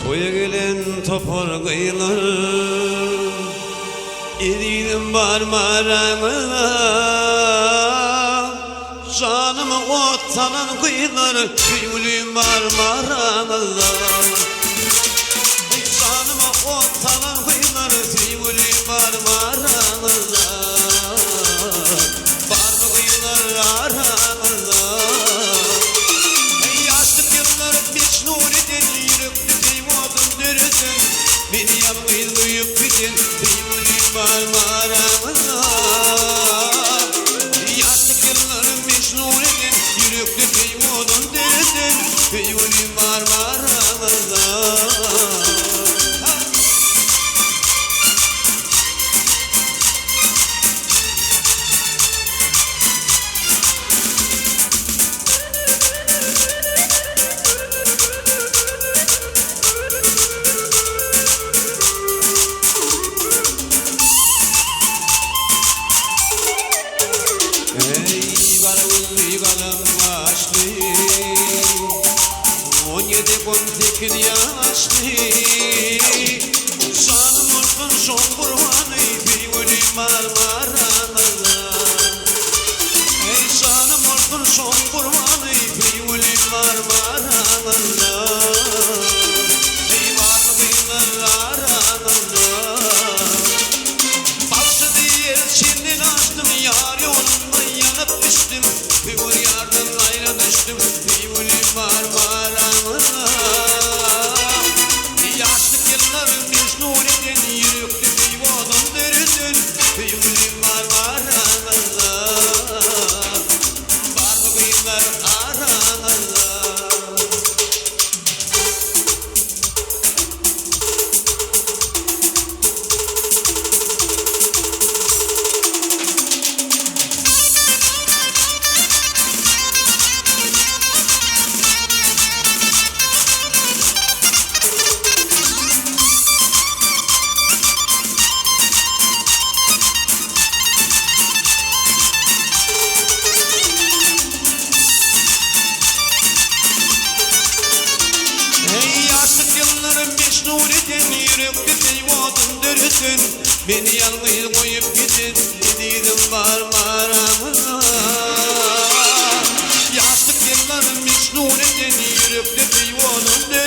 Koya gelen topar kıyılar Ediydim barmarağına Canımı ottanan kıyılar Tüylüyüm barmarağına Canımı ottanan kıyılar Tüylüyüm barmarağına Barlı kıyılar aranıza Yaşlı yıllar bir nuriden Yürüktü teyvodun dürüsün Beni yapmayın duyup bitin Teyvodun barmarağına Yaşlı yıllar bir nuriden Yürüktü teyvodun dürüsün Teyvodun barmarağına Ey balım açtı 17-18 yaşlı Canım olsun son kurbanı bir ölüm marmarana Ey canım olsun son kurbanı bir ölüm marmarana Ey varlığıyla aranana Balsı diye içinden açtım yar yolunda yanıp düştüm Bir bu yardan ayrı düştüm Bir ölüm marmarana Yaşlık yıllarım bir nureden yürüktü Teyvodun dürüsün Bir ölüm marmarana Barlı kıyılar aranana Yıllarım beş nuriden yürüktü teyvodun dürüsün Beni yalnız koyup gidin Dediydim barmarağına Yaşlık yıllarım beş nuriden yürüktü teyvodun dürüsün